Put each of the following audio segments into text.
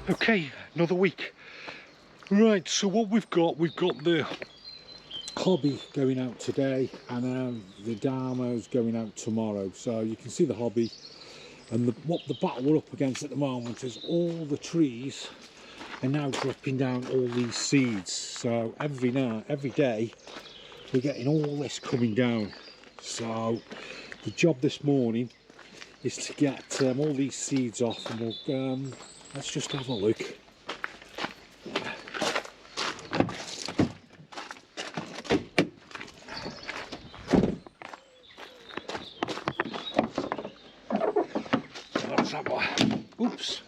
Okay, another week. Right, so what we've got the hobby going out today, and the dyno's going out tomorrow. So you can see the hobby, and what the battle we're up against at the moment is all the trees are now dropping down all these seeds. So every day we're getting all this coming down. So the job this morning is to get all these seeds off, and we'll let's just have a look. What's that one? Oops.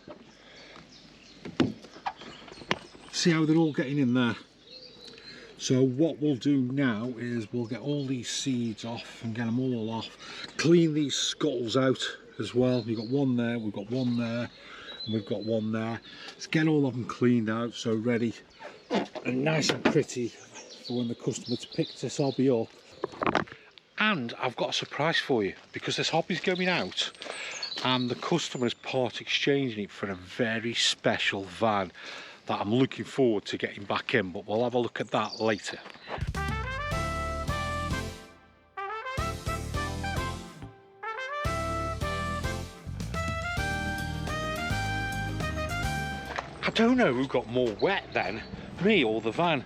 See how they're all getting in there. So what we'll do now is we'll get all these seeds off and get them all off. Clean these scuttles out as well. We've got one there, we've got one there, and we've got one there. Let's get all of them cleaned out, so ready and nice and pretty for when the customer picks this hobby up. And I've got a surprise for you, because this hobby's going out and the customer is part exchanging it for a very special van that I'm looking forward to getting back in, but we'll have a look at that later. I don't know who got more wet then, me or the van.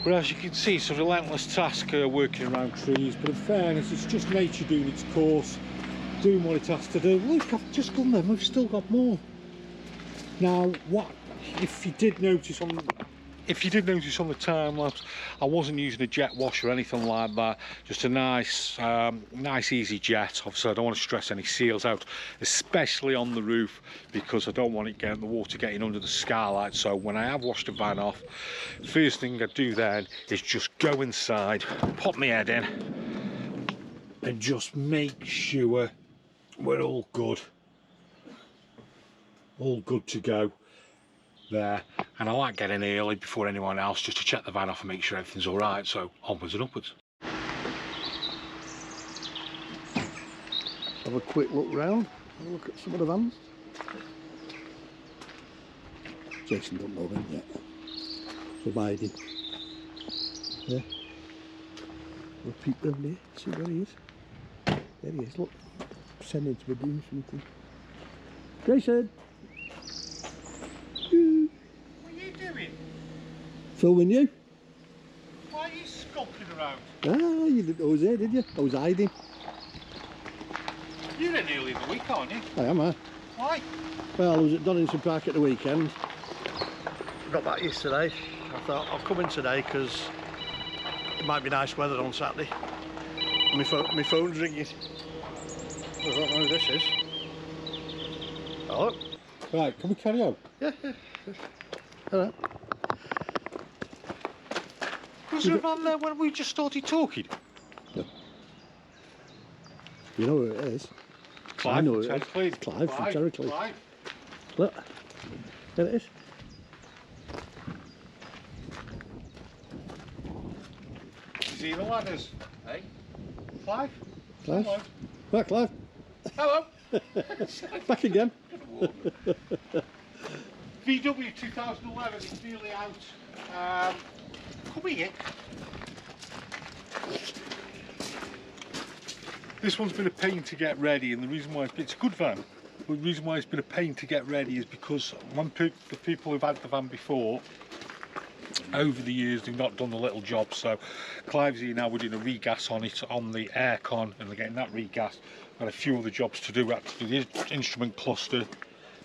But as you can see, it's a relentless task working around trees, but in fairness, it's just nature doing its course, doing what it has to do. Look, I've just done them, we've still got more. Now, what if you did notice on the time lapse, I wasn't using a jet wash or anything like that, just a nice easy jet. Obviously I don't want to stress any seals out, especially on the roof, because I don't want the water getting under the skylight. So when I have washed the van off, first thing I do then is just go inside, pop my head in and just make sure we're all good to go there. And I like getting early before anyone else, just to check the van off and make sure everything's all right. So onwards and upwards. Have a quick look round, have a look at some of the vans. Jason don't know them yet, so biding. Yeah, we'll peep them there, see where he is. There he is, look, sending to be doing something. Jason! What are you doing? Filming you. Why are you skulking around? Ah, you didn't know I was there, did you? I was hiding. You're in early in the week, aren't you? I am, Why? Well, I was at Donington Park at the weekend. Got back yesterday. I thought I'll come in today because it might be nice weather on Saturday. My phone's ringing. I don't know who this is. Hello? Right, can we carry on? Yeah. Hello. Was there a van there when we just started talking? Yeah. You know who it is? Clive, I know who it is. Clive Clive from Cherry Cliff. Clive. Look, there it is. See the ladders, eh? Clive? Clive? Hello. Right, Clive. Hello. Back again. VW 2011 is nearly out. Come here. This one's been a pain to get ready, and the reason why it's a good van, but the reason why it's been a pain to get ready is because the people who've had the van before, over the years, they've not done the little job. So Clive's here now, we're doing a regas on it, on the aircon, and they're getting that regas. Got a few other jobs to do. We had to do the instrument cluster,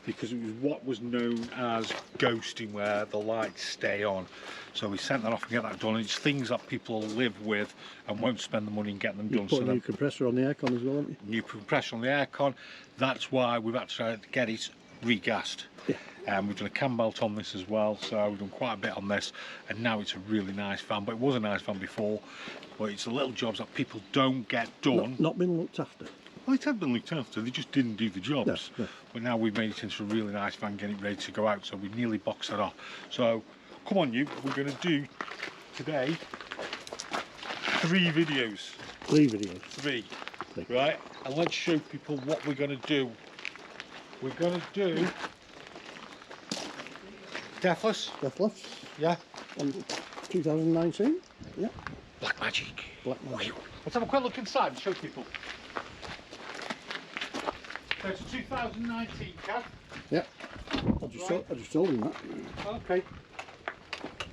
because it was what was known as ghosting, where the lights stay on. So we sent that off and get that done. It's things that people live with and won't spend the money and get them done. Put a new compressor on the aircon as well, haven't you? New compressor on the aircon. That's why we've had to get it regassed. Yeah. We've done a cam belt on this as well, so we've done quite a bit on this, and now it's a really nice van. But it was a nice van before, but it's the little jobs that people don't get done. Not been looked after. Well, it had been looked after, they just didn't do the jobs. No. But now we've made it into a really nice van, getting it ready to go out, so we nearly boxed it off. So come on, you, we're going to do today 3 videos. 3 videos. 3, right? And let's show people what we're going to do. We're going to do Deathless? Deathless. Yeah. On 2019. Yeah. Black Magic. Black Magic. Let's have a quick look inside and show people. So it's a 2019 cab. Yeah. I just told him that. Okay.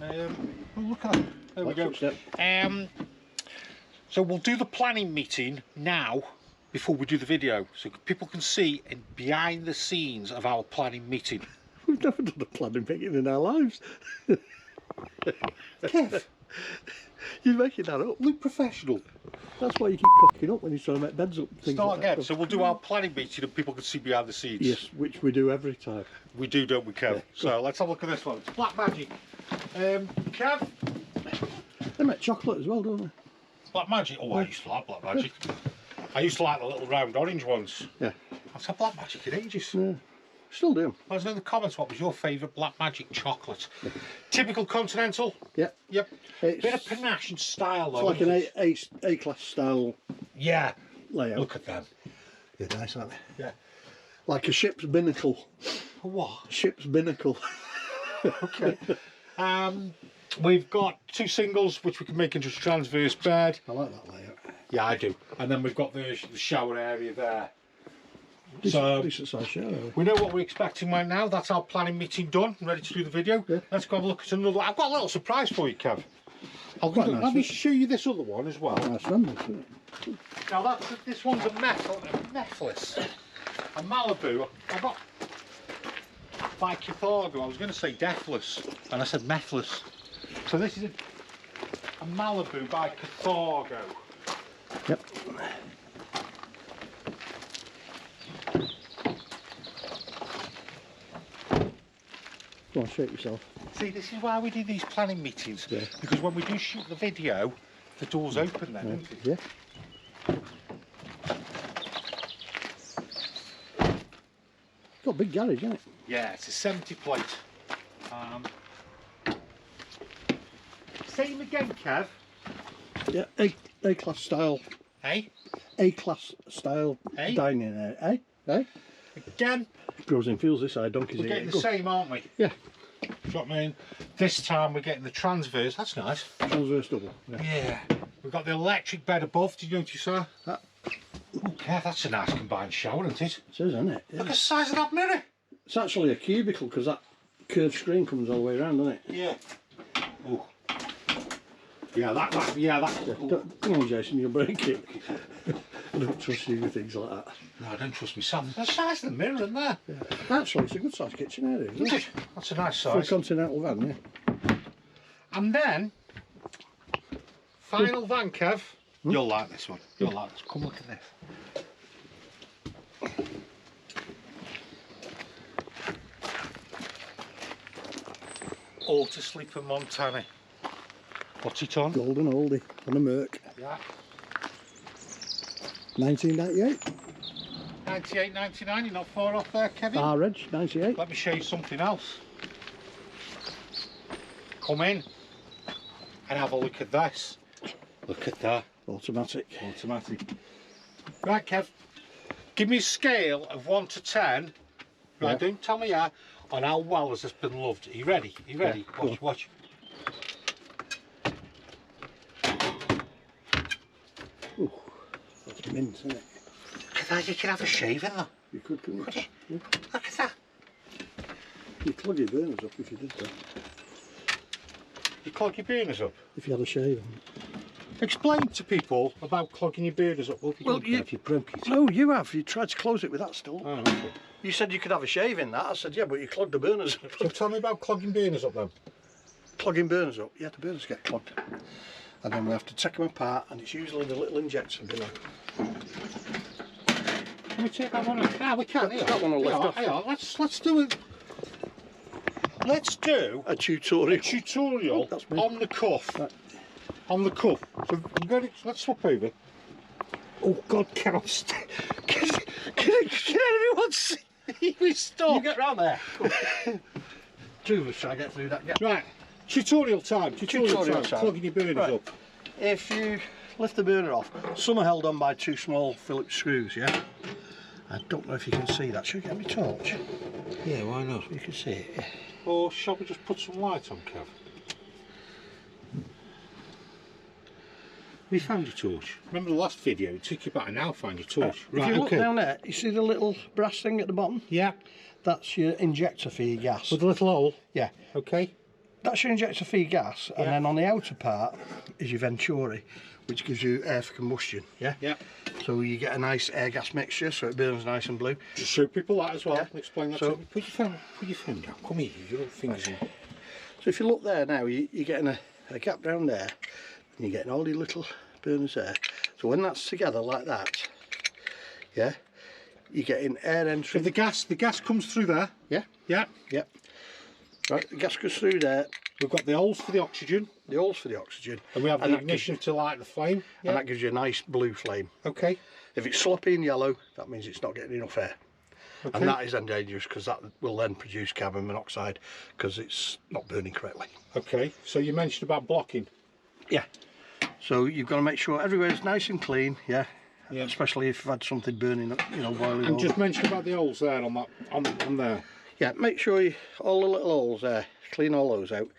Oh, look at that. There we go. So we'll do the planning meeting now before we do the video, so people can see in behind the scenes of our planning meeting. We've never done a planning meeting in our lives. Kev, you're making that up. look professional. That's why you keep cocking up when you're trying to make beds up. Things Start like again. that. So we'll do our planning meeting and people can see behind the scenes. Yes, which we do every time. We do, don't we, Kev? Yeah, so let's have a look at this one. It's Black Magic. Kev? They make chocolate as well, don't they? Black Magic? Oh, I used to like Black Magic. I used to like the little round orange ones. Yeah. I've had Black Magic in ages. Yeah. Still do. Let us know in the comments what was your favourite Black Magic chocolate. Typical continental. Yeah. Yep. It's Bit of panache and style though. like an A-class style Yeah. layout. Look at them. They're nice, aren't they? Yeah. Like a ship's binnacle. What? Ship's binnacle. Okay. We've got 2 singles which we can make into a transverse bed. I like that layout. Yeah, I do. And then we've got the shower area there. Decent size shower. We know what we're expecting right now. That's our planning meeting done. Ready to do the video. Yeah. Let's go have a look at another. I've got a little surprise for you, Kev. Let me show you this other one as well. Nice numbers, isn't it? Now this one's a methless. A Malibu. I got by Cathargo. I was going to say deathless, and I said methless. So this is a Malibu by Cathargo. Yep. Go on, shake yourself. See, this is why we do these planning meetings. Yeah. Because when we do shoot the video, the door's open then, isn't it? Yeah. Got a big garage, isn't it? Yeah, it's a 70 plate. Same again, Kev. Yeah, A-class style. Hey? A-class style Hey? dining area. Hey? Hey? Again, Grows in fields this side, donkeys we're here. getting the same, aren't we? Yeah. Do you know what I mean? This time we're getting the transverse. That's nice. Transverse double. Yeah. Yeah. We've got the electric bed above. Did you notice that? That- Oh, Kev, that's a nice combined shower, isn't it? It is, isn't it? Yeah. Look at the size of that mirror. It's actually a cubicle because that curved screen comes all the way around, doesn't it? Yeah. Oh. Yeah, that. Ooh. Don't, come on, Jason, you'll break it. I don't trust you with things like that. No, I don't trust myself. There's the size of the mirror in there. Yeah. Actually, it's a good sized kitchen area, isn't it? That's a nice For a size. continental van, yeah. And then, final van, Kev. You'll like this one. You'll like this. Come look at this. All to sleep in Montana. What's it on? Golden oldie on a Merc. Yeah. 1998. 98, 99. You're not far off there, Kevin. R-Reg, 98. Let me show you something else. Come in and have a look at this. Look at that. Automatic. Automatic. Right, Kev. Give me a scale of 1 to 10. Right, Yeah. don't tell me how. On how well has this been loved. Are you ready? Are you ready? Yeah, Watch, watch. Ooh, that's mint, isn't it? Look at that. You can have a shave in there. You could, couldn't Could you? you? Yeah. Look at that. You'd clog your burners up if you did that. You clog your burners up. If you had a shave. Explain to people about clogging your burners up. Well, if you broke it. No, you have. You tried to close it with that still. Oh, okay. You said you could have a shave in that. I said, yeah, but you clogged the burners up. So tell me about clogging burners up then. Clogging burners up. Yeah, the burners get clogged. And then we have to take them apart, and it's usually the little injector below. Can we take that one off? Ah, we can. That one will lift off. Hang on. Let's do it. Let's do A tutorial. tutorial That's me. on the cuff. Right. On the cuff. So let's swap over. Oh God, can anyone see? He was stuck. You get round there. Two of us try to get through that gap. Right. Tutorial time. Tutorial time. Clogging your burners Right. up. If you lift the burner off, some are held on by 2 small Phillips screws, yeah? I don't know if you can see that. Should we get my torch? Yeah, why not? You can see it, yeah. Or shall we just put some light on, Kev? We found your torch. Remember the last video? It took you about an hour to find your torch. If you look down there, you see the little brass thing at the bottom? Yeah. That's your injector for your gas. With a little hole? Yeah. Okay. That's your injector for your gas, and then on the outer part is your venturi, which gives you air for combustion. Yeah. Yeah. So you get a nice air gas mixture, so it burns nice and blue. Just show people that as well. Yeah. Explain that So, to me. Put your phone down. Come here. Your little fingers in. So if you look there now, you're getting a gap down there, and you're getting all your little burners there. So when that's together like that, yeah, you're getting air entry. So the gas comes through there. Yeah. Yeah. Yeah. Right, the gas goes through there. We've got the holes for the oxygen. The holes for the oxygen. And we have the ignition to light the flame. Yeah. And that gives you a nice blue flame. Okay. If it's sloppy and yellow, that means it's not getting enough air. Okay. And that is then dangerous, because that will then produce carbon monoxide because it's not burning correctly. Okay. So you mentioned about blocking. Yeah. So you've got to make sure everywhere's nice and clean, yeah. Yeah. Especially if you've had something burning, you know, boiling. And just mention about the holes there on that on there. Yeah, make sure all the little holes there, clean all those out.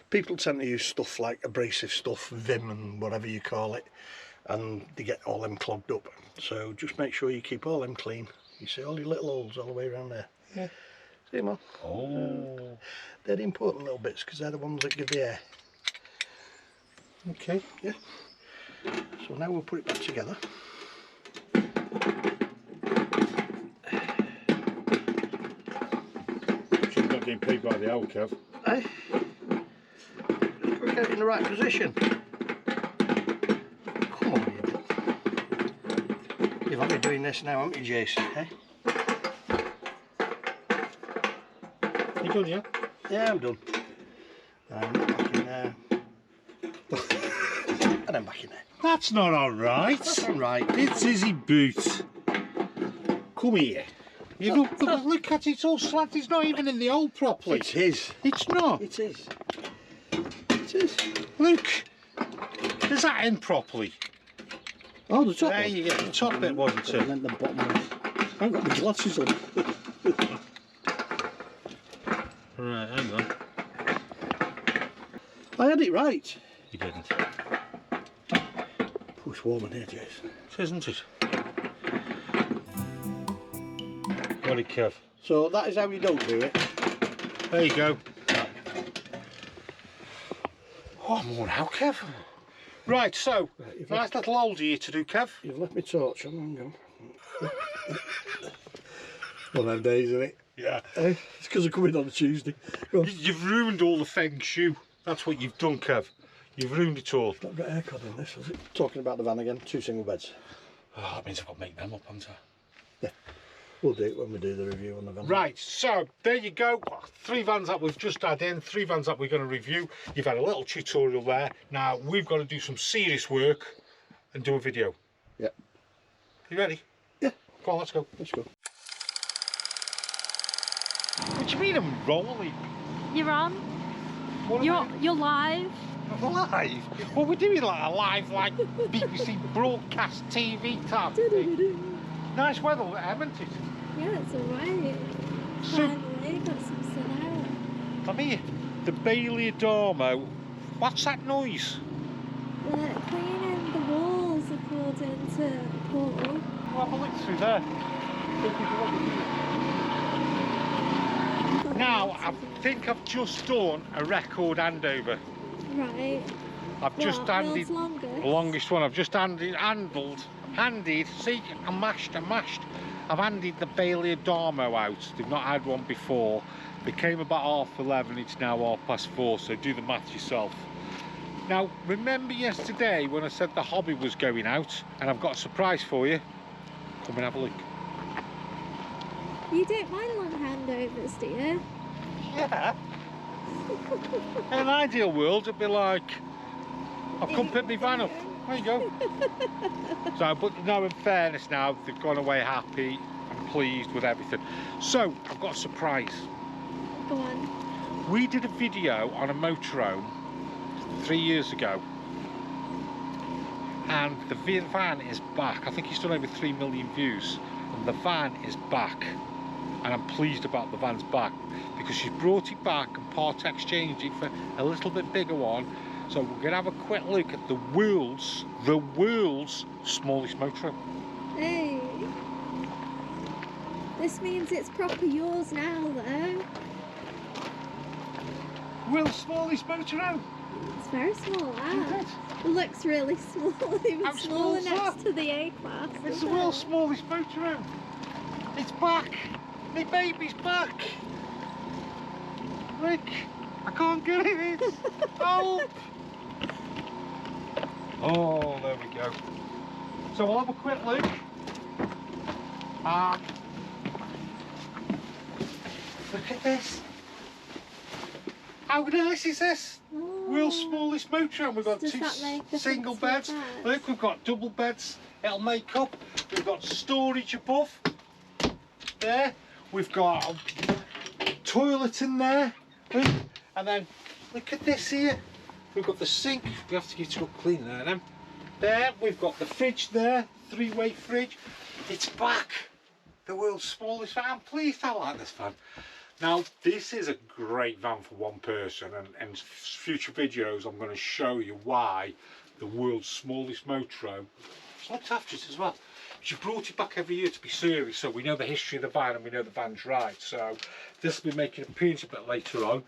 People tend to use stuff like abrasive stuff, Vim and whatever you call it, and they get all them clogged up. So just make sure you keep all them clean. You see all your little holes all the way around there. Yeah. See them all? Oh. They're the important little bits, because they're the ones that give the air. Okay. Yeah. So now we'll put it back together. She's not getting paid by the hour, Kev. Hey, just got to get it in the right position. Come on, you've had me doing this now, haven't you, Jason? Eh? You done, yeah? Yeah, I'm done. And back in there. And then back in there. That's not all right. That's all right. It's Izzy Boot. Come here. You look at it, it's all slanted. It's not even in the hole properly. It's his. It's not. It is. It is. Look. Is that in properly? Oh, the top There one. you go. The top bit wasn't And it? then the bottom one. I haven't got my glasses on. Right, hang on. I had it right. You didn't. Oh, it's warm in here, Jason. Isn't it? Got it, Kev. So that is how you don't do it. There you go. Oh, I'm worn out, Kev. Right, so, nice little hole here to do, Kev. You've left my torch on, hang on. One of them days, isn't it? Yeah. It's because I'm coming on a Tuesday. Go on. You've ruined all the feng shui. That's what you've done, Kev. You've ruined it all. Not got aircon in this, has it? Talking about the van again, 2 single beds. Oh, that means I've got to make them up, haven't I? Yeah. We'll do it when we do the review on the van. Right, so there you go. 3 vans that we've just had in, 3 vans that we're going to review. You've had a little tutorial there. Now we've got to do some serious work and do a video. Yeah. You ready? Yeah. Go on, let's go. Let's go. What do you mean I'm rolling? You're on. What You're live. I'm live? What we're doing, like a live, like BBC broadcast TV type thing. Nice weather, haven't it? Yeah, it's alright. So, Finally got some sun out. come here. The Bailey Adamo. What's that noise? They're cleaning the walls according to Paul. We'll have a look through there. Now, I think I've just done a record handover. Right. I've just handed World's longest? the longest one. I've just handed, see, I'm mashed. I've handed the Bailey Adamo out. They've not had one before. They came about 11:30, it's now 4:30, so do the math yourself. Now, remember yesterday when I said the hobby was going out, and I've got a surprise for you? Come and have a look. You don't mind long handovers, do you? Yeah. In an ideal world, it'd be like, I'll come pick my van up. There you go. So, but no, in fairness now, they've gone away happy and pleased with everything. So, I've got a surprise. Go on. We did a video on a motorhome 3 years ago. And the van is back. I think it's done over 3 million views. And the van is back. and I'm pleased about the van's back because she's brought it back and part exchanged it for a little bit bigger one. So we're going to have a quick look at the world's smallest motorhome. Hey. This means it's proper yours now, though. World's smallest motorhome. It's very small, Isn't that. it? It looks really small, even How small smaller is next that? to the A-Class. It's the world's smallest motorhome. It's back. My baby's back. Look, I can't get it. Help. Oh, there we go. So we'll have a quick look. Look at this. How nice is this? Oh. World's smallest motorhome. We've got Does two that make a single difference beds. with beds? Look, we've got double beds. It'll make up. We've got storage above. There. We've got a toilet in there. Look. And then look at this here. We've got the sink. We have to get it up clean there then. There. We've got the fridge there. 3-way fridge. It's back. The world's smallest van. I'm pleased I like this van. Now, this is a great van for one person, and in future videos I'm going to show you why the world's smallest motorhome is looked after it as well. She brought it back every year to be serviced, so we know the history of the van and we know the van's right. So this will be making an appearance a bit later on.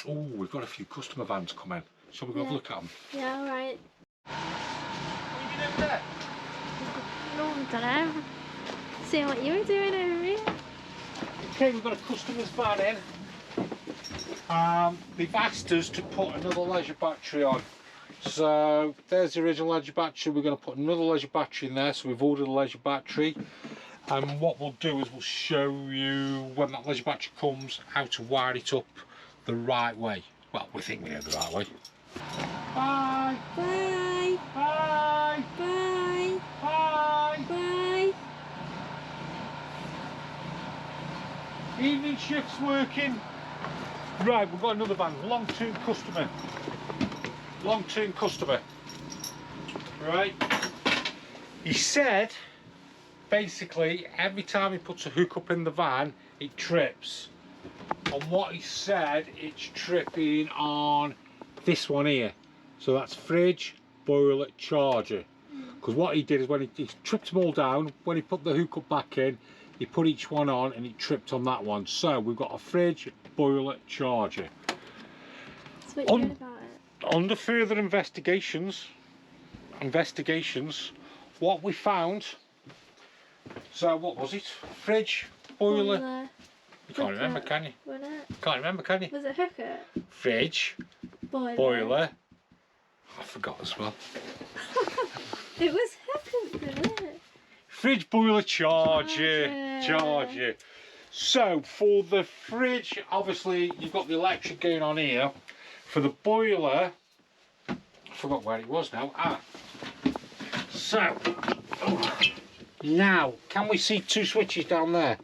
Oh, we've got a few customer vans coming. Shall we go have a look at them? Yeah, alright. What are you doing there? No, I don't know. Seeing what you were doing over here. Okay, we've got a customer's van in. They've asked us to put another leisure battery on. So there's the original leisure battery. We're going to put another leisure battery in there. So we've ordered a leisure battery. And what we'll do is we'll show you when that leisure battery comes how to wire it up the right way. Well, we think we know the right way. Bye. Bye. Bye. Bye. Bye. Bye. Evening shift's working. Right, we've got another van, long-term customer. Long-term customer. Right. He said, basically, every time he puts a hook up in the van, it trips. And what he said, it's tripping on this one here. So that's fridge, boiler, charger. Because what he did is when he tripped them all down, when he put the hook up back in, he put each one on and it tripped on that one. So we've got a fridge, boiler, charger. That's what you heard about it. Under further investigations, what we found, so what was it? Fridge, boiler. You can't remember, can you? Wasn't it? Can't remember, can you? Was it hooker? Fridge, boiler. I forgot as well. It was hooker, wasn't it? Fridge, boiler, charger. So for the fridge, obviously you've got the electric going on here. For the boiler, I forgot where it was now. So now can we see two switches down there?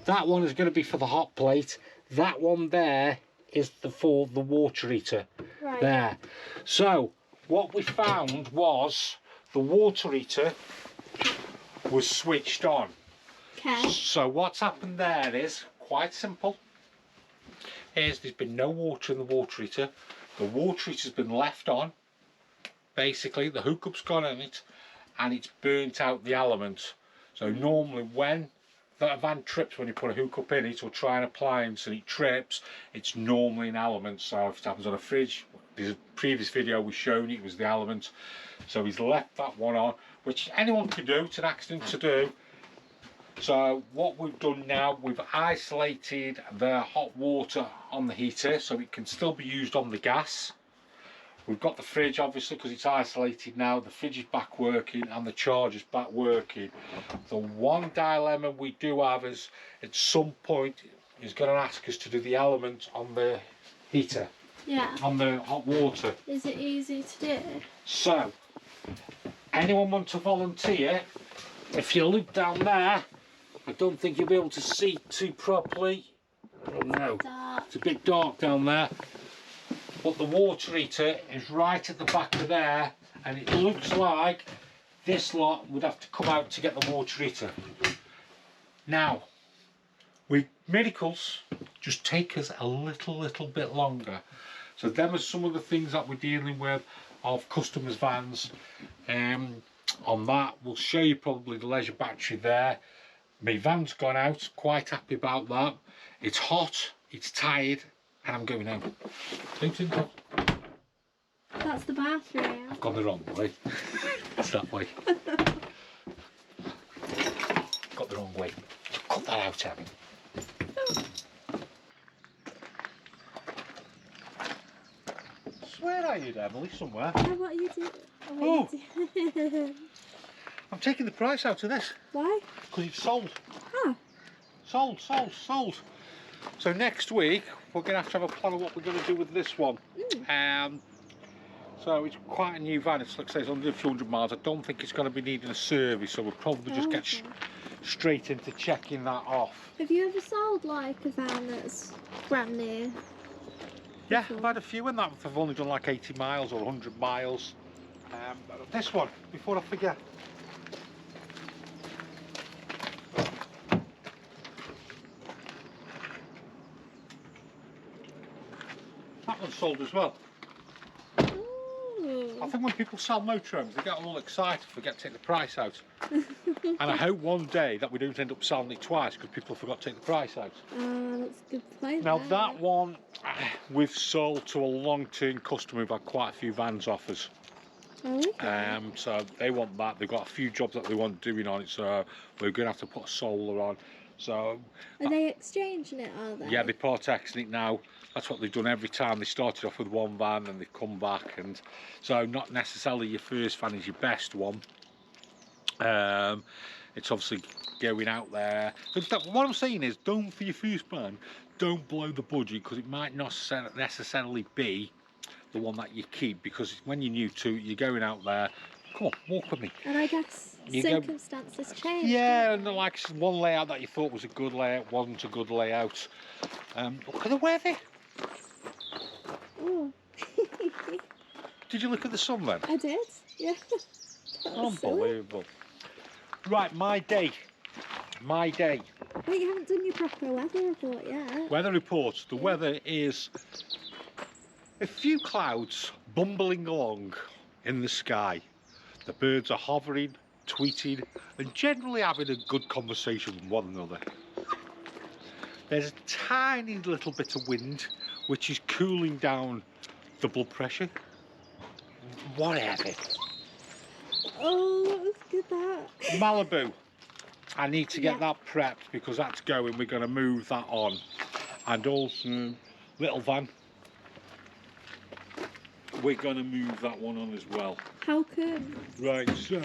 That one is going to be for the hot plate. That one there is for the water heater. Right. There. So what we found was the water heater was switched on. Okay. So what's happened there is quite simple. There's been no water in the water heater. The water heater's been left on. Basically the hookup's gone in it and it's burnt out the element. So normally when that van trips, when you put a hookup in it or try an appliance and it trips, it's normally an element. So if it happens on a fridge, there's a previous video we shown it was the element. So he's left that one on, which anyone could do. It's an accident to do. So what we've done now, we've isolated the hot water on the heater so it can still be used on the gas. We've got the fridge obviously because it's isolated now. The fridge is back working and the charger's back working. The one dilemma we do have is at some point he's going to ask us to do the element on the heater. Yeah. On the hot water. Is it easy to do? So, anyone want to volunteer? If you look down there, I don't think you'll be able to see too properly. Oh no, Dark. it's a bit dark down there. But the water heater is right at the back of there, and it looks like this lot would have to come out to get the water heater. Now, Miracles just take us a little bit longer. So them are some of the things that we're dealing with of customers' vans. On that, we'll show you probably the leisure battery there. My van's gone out, quite happy about that. It's hot, it's tired, and I'm going home. That's the bathroom. I've gone the wrong way. It's that way. Got the wrong way. Cut that out, Evan. Where are you, Emily? Somewhere. Oh, what are you doing? Oh, I'm taking the price out of this. Why? Because it's sold. Ah. Sold. So next week we're going to have a plan of what we're going to do with this one. So it's quite a new van. It's like I say, it's under a few hundred miles. I don't think it's going to be needing a service, so we'll probably just get straight into checking that off. Have you ever sold like a van that's brand new? Yeah, I've had a few in that. I've only done like 80 miles or 100 miles. This one, before I forget. That one's sold as well. Ooh. I think when people sell motorhomes, they get all excited, forget to take the price out. And I hope one day that we don't end up selling it twice because people forgot to take the price out. That's a good point. Now that one, we've sold to a long-term customer who've had quite a few vans offers. Oh, okay. So they want that. They've got a few jobs that they want doing on it, so we're going to have to put solar on. So are they exchanging it, are they? yeah, they're part-exing it now. That's what they've done every time. They started off with one van and they've come back, and so not necessarily your first van is your best one. It's obviously going out there. But what I'm saying is, don't, for your first van, don't blow the budget, because it might not necessarily be the one that you keep, because when you're new to it, you're going out there. Come on, walk with me. And I guess circumstances change. Yeah, and like one layout that you thought was a good layout wasn't a good layout. Look at the weather. Oh. Did you look at the sun then? I did, yeah. Unbelievable. Right, my day. Wait, you haven't done your proper weather report yet. Weather report. The weather is a few clouds bumbling along in the sky. The birds are hovering, tweeting, and generally having a good conversation with one another. There's a tiny little bit of wind, which is cooling down the blood pressure. Whatever. Oh, that was good, that. Malibu. I need to get that prepped, because that's going. We're going to move that on. And also, little van. We're going to move that one on as well. How come? Right, so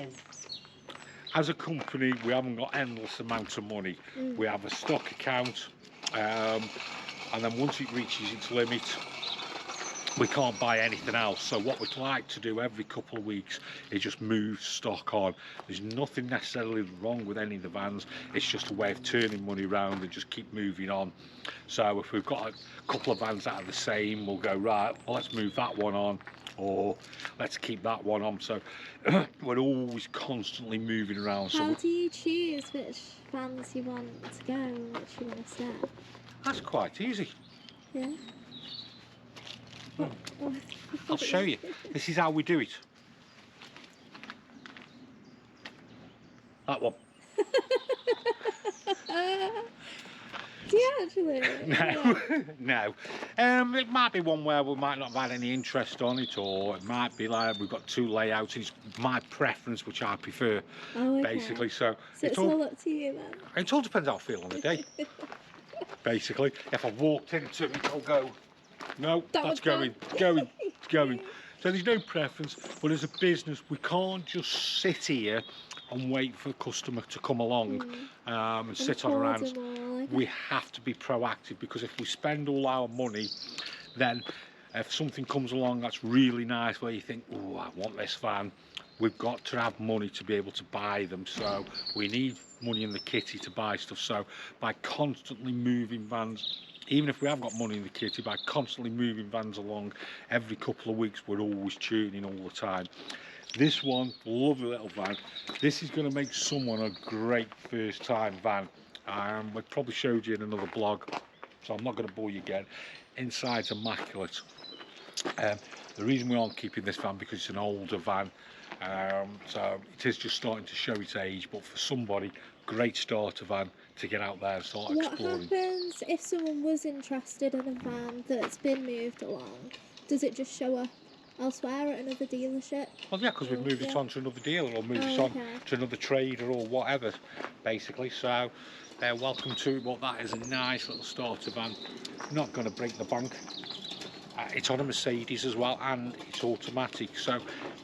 as a company, we haven't got endless amounts of money. We have a stock account, and then once it reaches its limit, we can't buy anything else. So what we'd like to do every couple of weeks is just move stock on. There's nothing necessarily wrong with any of the vans. It's just a way of turning money around and just keep moving on. So if we've got a couple of vans that are the same, we'll go, right, well, let's move that one on, or let's keep that one on. So we're always constantly moving around. How do you choose which vans you want to go and which you want to stay? That's quite easy. Yeah. I'll show you. This is how we do it. That one. Do you actually? No, no. It might be one where we might not have had any interest on it, or it might be like we've got two layouts. It's my preference, which I prefer, basically. So it's all up to you then? It all depends how I feel on the day. Basically, if I walked into it, I'll go, no, that's going. So there's no preference, but as a business, we can't just sit here and wait for a customer to come along and sit on our hands. We have to be proactive, because if we spend all our money, then if something comes along that's really nice, where you think, oh, I want this van, we've got to have money to be able to buy them. So we need money in the kitty to buy stuff. So by constantly moving vans, even if we have got money in the kitty, by constantly moving vans along every couple of weeks, we're always tuning all the time. This one, lovely little van. This is going to make someone a great first time van. We've probably showed you in another blog, so I'm not going to bore you again. Inside's immaculate. The reason we aren't keeping this van because it's an older van, so it is just starting to show its age, but for somebody, great starter van to get out there and start exploring. What happens if someone was interested in a van that's been moved along? Does it just show up elsewhere at another dealership? Well, yeah, because we've moved it on to another dealer or moved it on to another trader or whatever, basically. So they're welcome to it, but that is a nice little starter van. Not going to break the bank. It's on a Mercedes as well, and it's automatic. So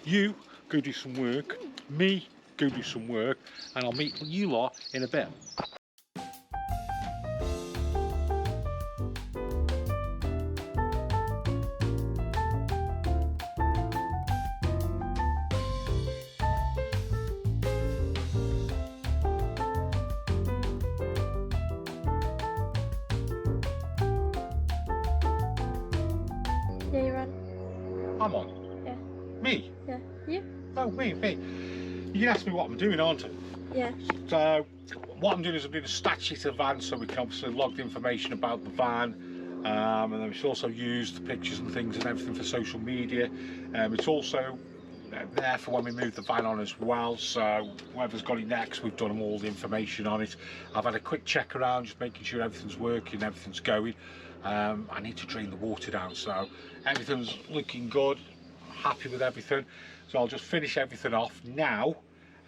you go do some work, me go do some work, and I'll meet you lot in a bit. Yeah, you're on. I'm on. Yeah. Me? Yeah. You? Oh, me. You can ask me what I'm doing, aren't you? Yeah. So what I'm doing is I'm doing a stat sheet of the van, so we can obviously log the information about the van, and then we should also use the pictures and things and everything for social media. It's also there for when we move the van on as well, so whoever's got it next, we've done all the information on it. I've had a quick check around, just making sure everything's working, everything's going. I need to drain the water down, so everything's looking good, happy with everything. So I'll just finish everything off now,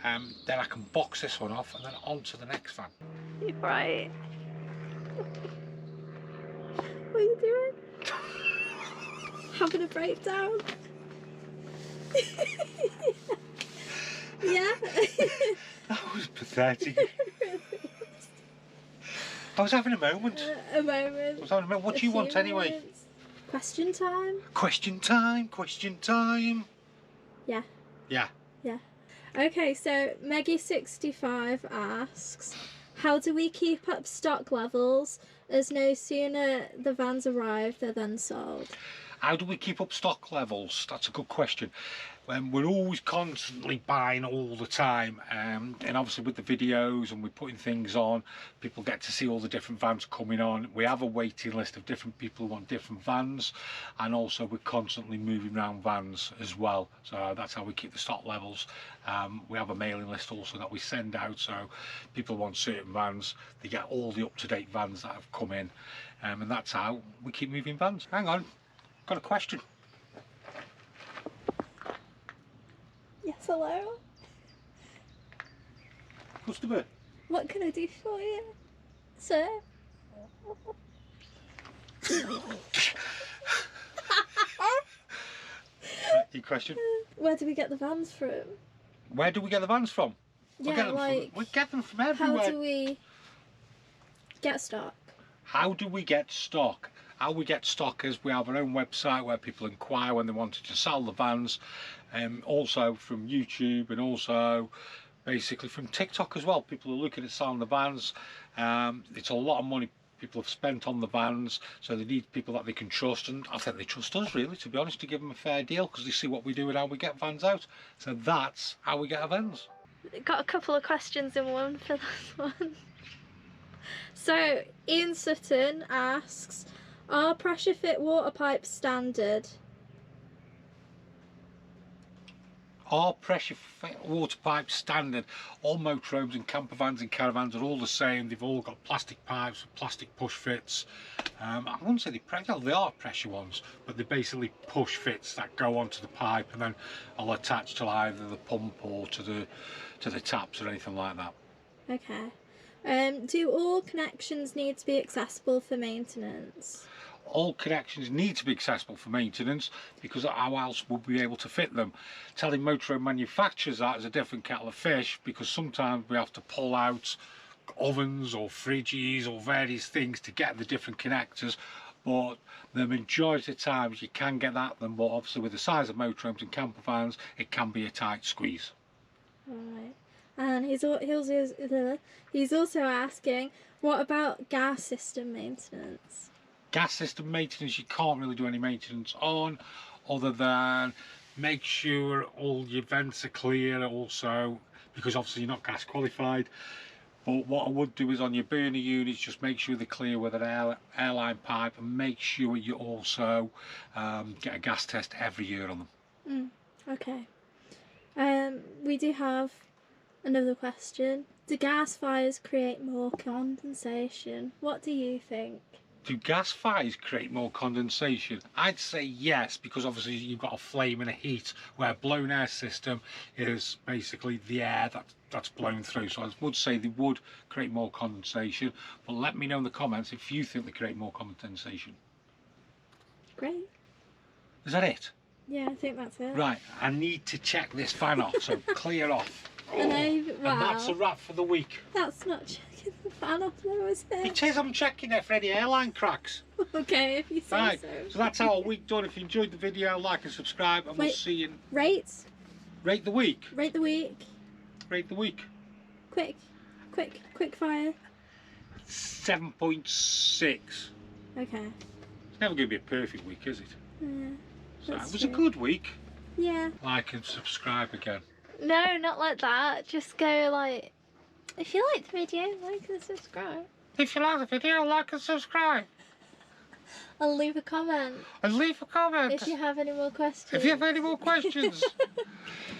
then I can box this one off and then on to the next van. You're right. What are you doing? Having a breakdown? Yeah. That was pathetic. I was having a moment. A moment. I was having a moment. What do you want anyway? Moments. Question time? Question time, question time. Yeah. Yeah. Yeah. Okay, so Meggy65 asks, how do we keep up stock levels as no sooner the vans arrive, they're then sold? How do we keep up stock levels? That's a good question. We're always constantly buying all the time, and obviously with the videos and we're putting things on, people get to see all the different vans coming on. We have a waiting list of different people who want different vans, and also we're constantly moving around vans as well, so that's how we keep the stock levels. We have a mailing list also that we send out, so people want certain vans, they get all the up-to-date vans that have come in, and that's how we keep moving vans. Hang on, got a question. Yes, hello? Customer. What can I do for you, sir? Your question? Where do we get the vans from? Where do we get the vans from? Yeah, We get them from everywhere. how do we get stock? How do we get stock? How we get stock is we have our own website where people inquire when they wanted to sell the vans, also from YouTube and also basically from TikTok as well. People are looking at selling the vans. It's a lot of money people have spent on the vans, so they need people that they can trust, and I think they trust us really, to be honest, to give them a fair deal, because they see what we do and how we get vans out. So that's how we get our vans. Got a couple of questions in one for this one. So Ian Sutton asks, are pressure fit water pipes standard? Are pressure fit water pipes standard? All motorhomes and campervans and caravans are all the same. They've all got plastic pipes, plastic push fits. I wouldn't say they are pressure ones, but they're basically push fits that go onto the pipe and then I'll attach to either the pump or to the taps or anything like that. Okay. Do all connections need to be accessible for maintenance? All connections need to be accessible for maintenance, because how else would we be able to fit them? Telling motorhome manufacturers that is a different kettle of fish, because sometimes we have to pull out ovens or fridges or various things to get the different connectors, but the majority of times you can get at them, but obviously with the size of motorhomes and campervans it can be a tight squeeze. Right. And he's also asking, what about gas system maintenance? Gas system maintenance, you can't really do any maintenance on, other than make sure all your vents are clear also, because obviously you're not gas qualified. But what I would do is on your burner units, just make sure they're clear with an airline pipe, and make sure you also get a gas test every year on them. Okay. We do have another question. Do gas fires create more condensation? What do you think? Do gas fires create more condensation? I'd say yes, because obviously you've got a flame and a heat, where a blown air system is basically the air that's blown through. So I would say they would create more condensation, but let me know in the comments if you think they create more condensation. Great. Is that it? Yeah, I think that's it. Right, I need to check this fan off, so clear off. And And that's a wrap for the week. That's not checking the fan off though, is it? It says I'm checking it for any airline cracks. Okay, if you say Right, so. so that's our week done. If you enjoyed the video, like and subscribe, and we'll Wait. see you. Rate Rate the week. the week. Rate the week. Quick fire. 7.6. Okay. It's never going to be a perfect week, is it? Yeah. So it That's was a true. good week. Yeah. Like and subscribe again. No, not like that. Just go like, if you like the video, like and subscribe. If you like the video, like and subscribe. And leave a comment And leave a comment. if you have any more questions. If you have any more questions.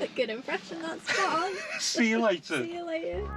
A good impression, that's spot on. See you later. See you later.